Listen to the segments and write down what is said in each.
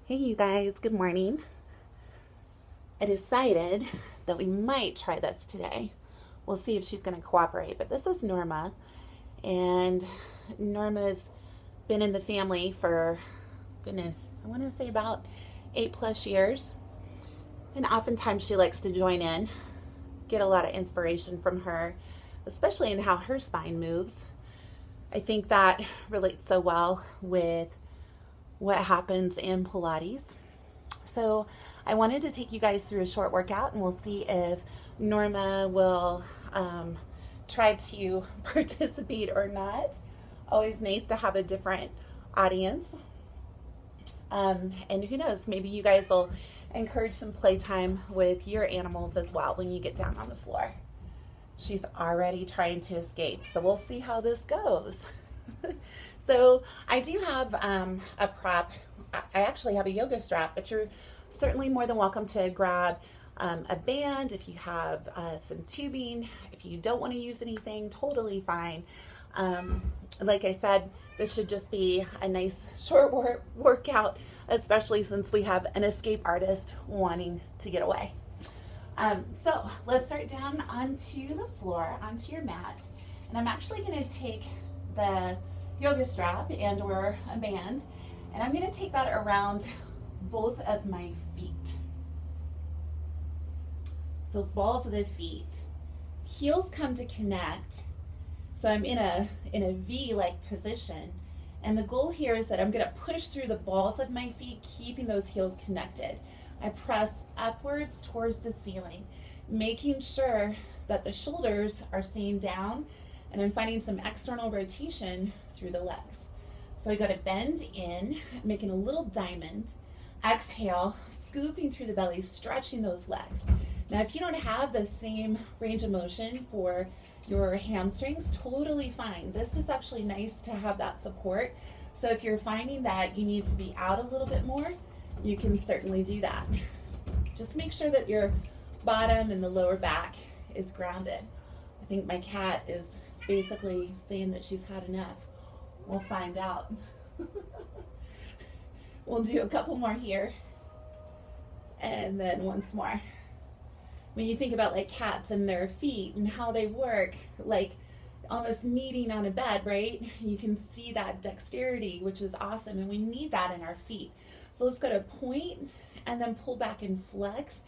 Hey, you guys, good morning. I decided that we might try this today. We'll see if she's going to cooperate. But this is Norma, and Norma's been in the family for, goodness, I want to say about 8+ years. And oftentimes she likes to join in, get a lot of inspiration from her, especially in how her spine moves. I think that relates so well with what happens in Pilates. So I wanted to take you guys through a short workout, and we'll see if Norma will try to participate or not. Always nice to have a different audience. And who knows, maybe you guys will encourage some playtime with your animals as well when you get down on the floor. She's already trying to escape, so we'll see how this goes. So I do have a prop. I actually have a yoga strap, but you're certainly more than welcome to grab a band if you have some tubing. If you don't want to use anything, totally fine. Like I said, this should just be a nice short workout, especially since we have an escape artist wanting to get away. So let's start down onto the floor, onto your mat. And I'm actually going to take the yoga strap and or a band, and I'm going to take that around both of my feet. So balls of the feet. Heels come to connect. So I'm in a V-like position. And the goal here is that I'm going to push through the balls of my feet, keeping those heels connected. I press upwards towards the ceiling, making sure that the shoulders are staying down, and I'm finding some external rotation through the legs. So I got to bend in, making a little diamond. Exhale, scooping through the belly, stretching those legs. Now, if you don't have the same range of motion for your hamstrings, totally fine. This is actually nice to have that support. So if you're finding that you need to be out a little bit more, you can certainly do that. Just make sure that your bottom and the lower back is grounded. I think my cat is basically saying that she's had enough. We'll find out. We'll do a couple more here, and then once more. When you think about like cats and their feet and how they work, like almost kneading on a bed, right? You can see that dexterity, which is awesome, and we need that in our feet. So let's go to point and then pull back and flex,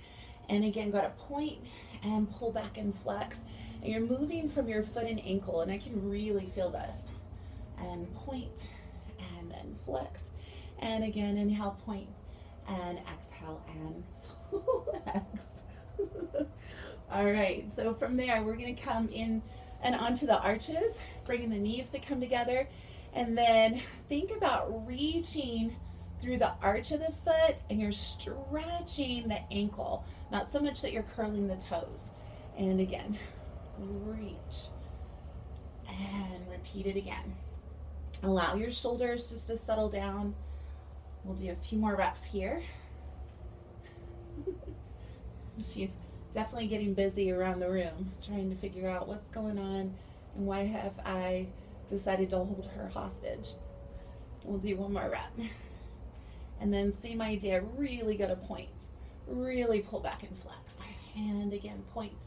and again go to point and pull back and flex. And you're moving from your foot and ankle, and I can really feel this. And point, and then flex. And again, inhale, point, and exhale, and flex. All right, so from there, we're gonna come in and onto the arches, bringing the knees to come together. And then think about reaching through the arch of the foot, and you're stretching the ankle. Not so much that you're curling the toes. And again, reach and repeat it again. Allow your shoulders just to settle down. We'll do a few more reps here. She's definitely getting busy around the room, trying to figure out what's going on and why have I decided to hold her hostage. We'll do one more rep. And then same idea, really go to point. Really pull back and flex. And again, point.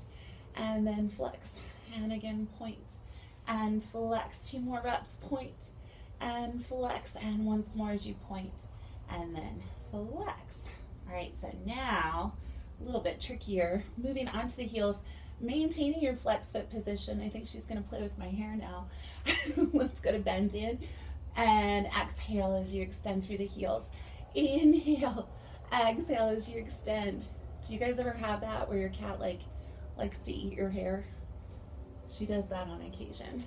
And then flex, and again point, and flex. 2 more reps, point, and flex, and once more as you point, and then flex. All right, so now, a little bit trickier, moving onto the heels, maintaining your flex foot position. I think she's gonna play with my hair now. Let's go to bend in, and exhale as you extend through the heels. Inhale, exhale as you extend. Do you guys ever have that where your cat likes to eat your hair? She does that on occasion.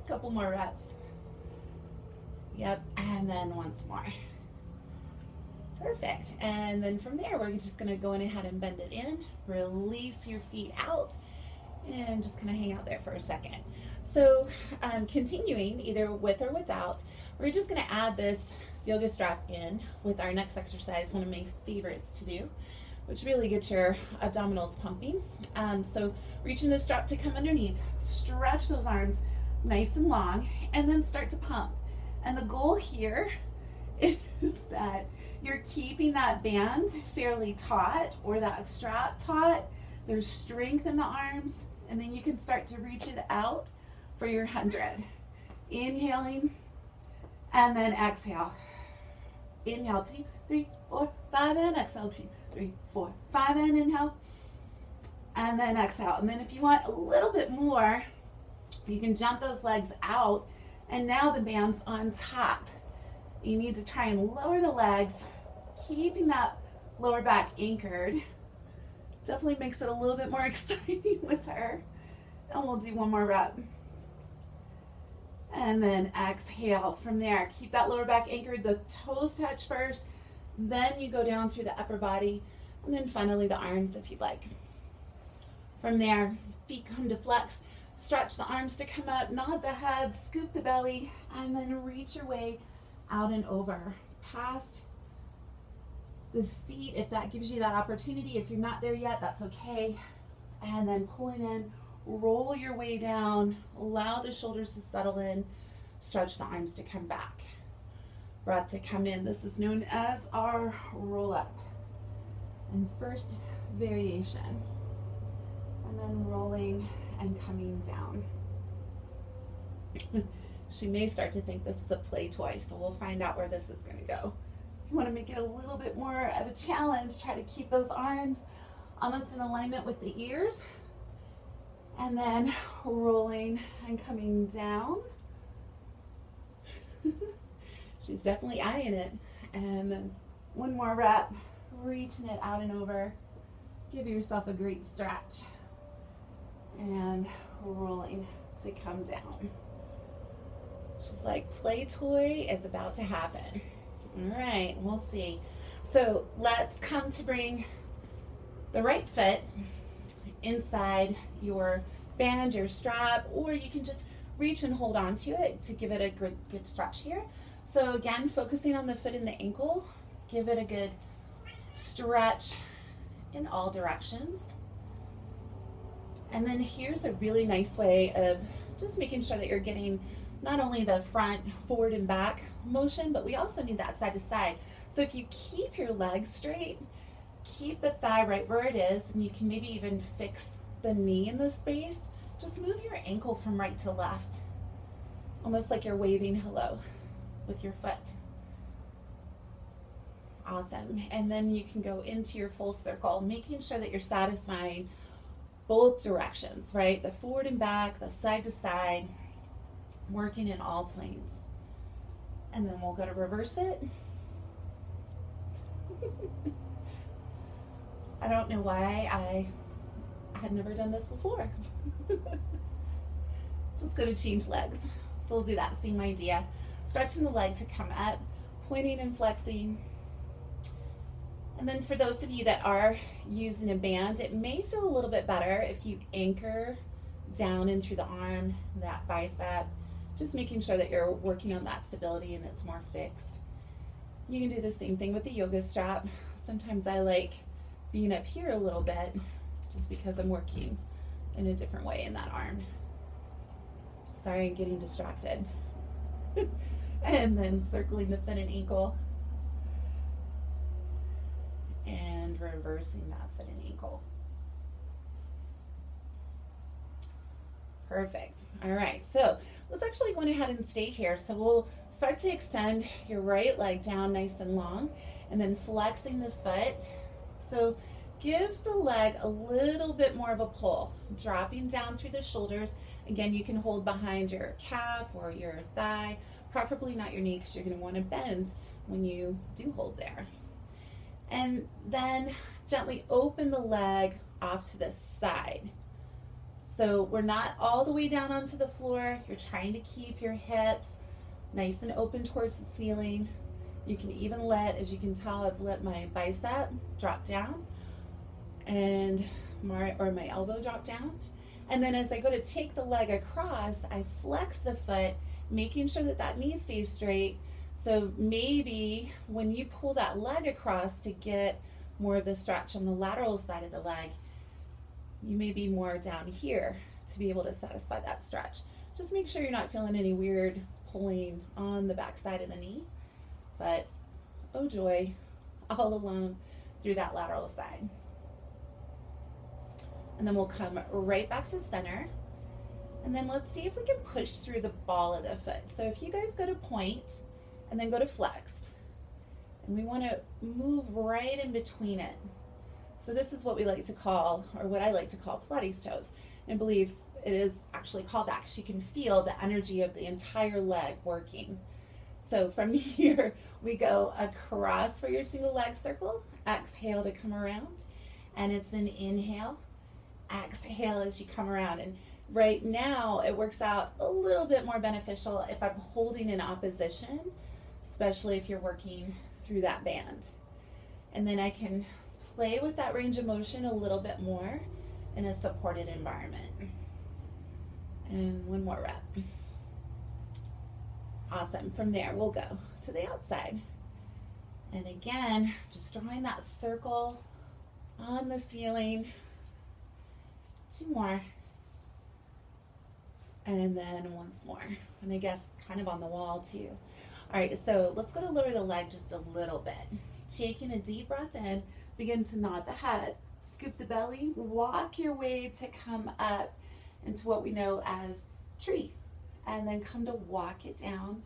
Couple more reps. Yep, and then once more. Perfect. And then from there, we're just gonna go in ahead and bend it in, release your feet out, and just kind of hang out there for a second. So continuing either with or without, we're just gonna add this yoga strap in with our next exercise, one of my favorites to do, which really gets your abdominals pumping. So reaching the strap to come underneath, stretch those arms nice and long, and then start to pump. And the goal here is that you're keeping that band fairly taut or that strap taut. There's strength in the arms, and then you can start to reach it out for your 100. Inhaling, and then exhale. Inhale, 2, 3, 4, 5, and exhale, 2, 3, 4, 5, and inhale, and then exhale. And then if you want a little bit more, you can jump those legs out, and now the band's on top. You need to try and lower the legs, keeping that lower back anchored. Definitely makes it a little bit more exciting with her. And we'll do one more rep. And then exhale from there. Keep that lower back anchored. The toes touch first, then you go down through the upper body, and then finally the arms if you'd like. From there, feet come to flex. Stretch the arms to come up, nod the head, scoop the belly, and then reach your way out and over. Past the feet, if that gives you that opportunity. If you're not there yet, that's okay. And then pulling in, roll your way down, allow the shoulders to settle in, stretch the arms to come back. Breath to come in. This is known as our roll up. And first variation. And then rolling and coming down. She may start to think this is a play toy, so we'll find out where this is going to go. If you want to make it a little bit more of a challenge, try to keep those arms almost in alignment with the ears. And then rolling and coming down. She's definitely eyeing it. And then one more rep, reaching it out and over. Give yourself a great stretch. And rolling to come down. She's like, play toy is about to happen. All right, we'll see. So let's come to bring the right foot inside your band, your strap, or you can just reach and hold on to it to give it a good stretch here. So again, focusing on the foot and the ankle, give it a good stretch in all directions. And then here's a really nice way of just making sure that you're getting not only the front, forward, and back motion, but we also need that side to side. So if you keep your legs straight, keep the thigh right where it is, and you can maybe even fix the knee in the space. Just move your ankle from right to left, almost like you're waving hello with your foot. Awesome. And then you can go into your full circle, making sure that you're satisfying both directions, right? The forward and back, the side to side, working in all planes. And then we'll go to reverse it. I don't know why I had never done this before. So let's go to change legs. So we'll do that same idea. Stretching the leg to come up, pointing and flexing. And then for those of you that are using a band, it may feel a little bit better if you anchor down in through the arm, that bicep, just making sure that you're working on that stability and it's more fixed. You can do the same thing with the yoga strap. Sometimes I like being up here a little bit just because I'm working in a different way in that arm. Sorry, I'm getting distracted. And then circling the foot and ankle. And reversing that foot and ankle. Perfect. All right, so let's actually go ahead and stay here. So we'll start to extend your right leg down nice and long, and then flexing the foot. So give the leg a little bit more of a pull, dropping down through the shoulders. Again, you can hold behind your calf or your thigh, preferably not your knee, because you're going to want to bend when you do hold there. And then gently open the leg off to the side. So we're not all the way down onto the floor. You're trying to keep your hips nice and open towards the ceiling. You can even let, as you can tell, I've let my bicep drop down and my elbow drop down. And then as I go to take the leg across, I flex the foot, making sure that that knee stays straight. So maybe when you pull that leg across to get more of the stretch on the lateral side of the leg, you may be more down here to be able to satisfy that stretch. Just make sure you're not feeling any weird pulling on the back side of the knee, but oh joy, all along through that lateral side. And then we'll come right back to center. And then let's see if we can push through the ball of the foot. So if you guys go to point and then go to flex, and we want to move right in between it. So this is what we like to call, or what I like to call, Pilates toes. And I believe it is actually called that because you can feel the energy of the entire leg working. So from here, we go across for your single leg circle. Exhale to come around. And it's an inhale. Exhale as you come around. And right now, it works out a little bit more beneficial if I'm holding in opposition, especially if you're working through that band. And then I can play with that range of motion a little bit more in a supported environment. And one more rep. Awesome. From there, we'll go to the outside. And again, just drawing that circle on the ceiling. 2 more. And then once more. And I guess kind of on the wall too. All right, so let's go to lower the leg just a little bit. Taking a deep breath in, begin to nod the head, scoop the belly, walk your way to come up into what we know as tree. And then come to walk it down.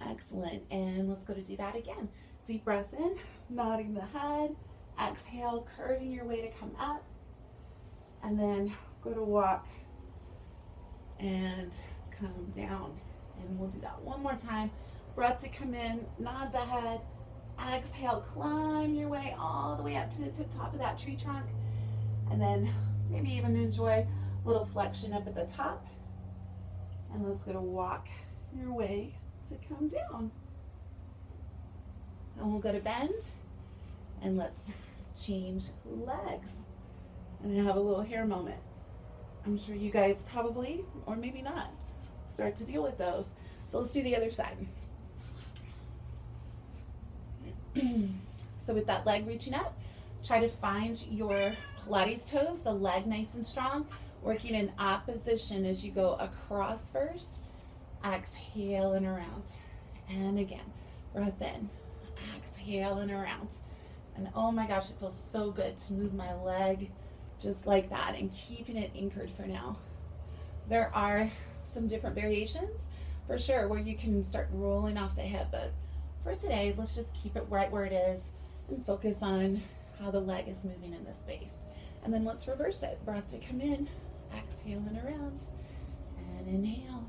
Excellent. And let's go to do that again. Deep breath in, nodding the head. Exhale, curving your way to come up. And then go to walk and come down. And we'll do that one more time. Breath to come in, nod the head. Exhale, climb your way all the way up to the tip top of that tree trunk. And then maybe even enjoy a little flexion up at the top. And let's go to walk your way to come down. And we'll go to bend. And let's change legs. And have a little hair moment. I'm sure you guys probably, or maybe not, start to deal with those. So let's do the other side. So with that leg reaching up, try to find your Pilates toes, the leg nice and strong, working in opposition as you go across first. Exhale and around. And again, breath in. Exhale and around. And oh my gosh, it feels so good to move my leg just like that and keeping it anchored for now. There are some different variations for sure where you can start rolling off the hip, but for today, let's just keep it right where it is and focus on how the leg is moving in this space. And then let's reverse it. Breath to come in, exhale and around, and inhale,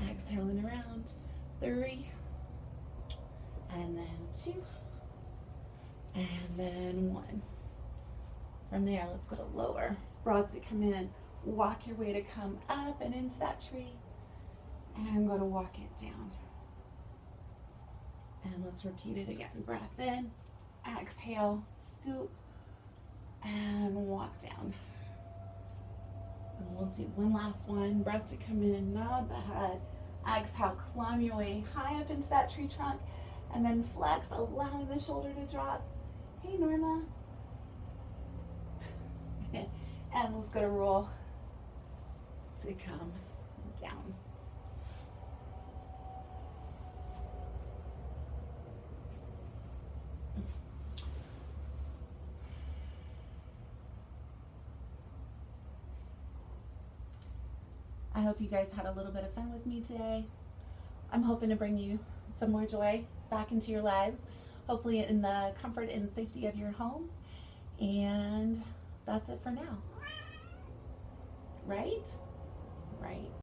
exhale and around. 3, and then 2, and then 1. From there, let's go to lower. Breath to come in, walk your way to come up and into that tree, and I'm going to walk it down. And let's repeat it again. Breath in, exhale, scoop, and walk down. And we'll do one last one. Breath to come in, nod the head. Exhale, climb your way high up into that tree trunk, and then flex, allowing the shoulder to drop. Hey, Norma. And let's go to roll to come down. I hope you guys had a little bit of fun with me today. I'm hoping to bring you some more joy back into your lives, hopefully in the comfort and safety of your home. And that's it for now. Right? Right.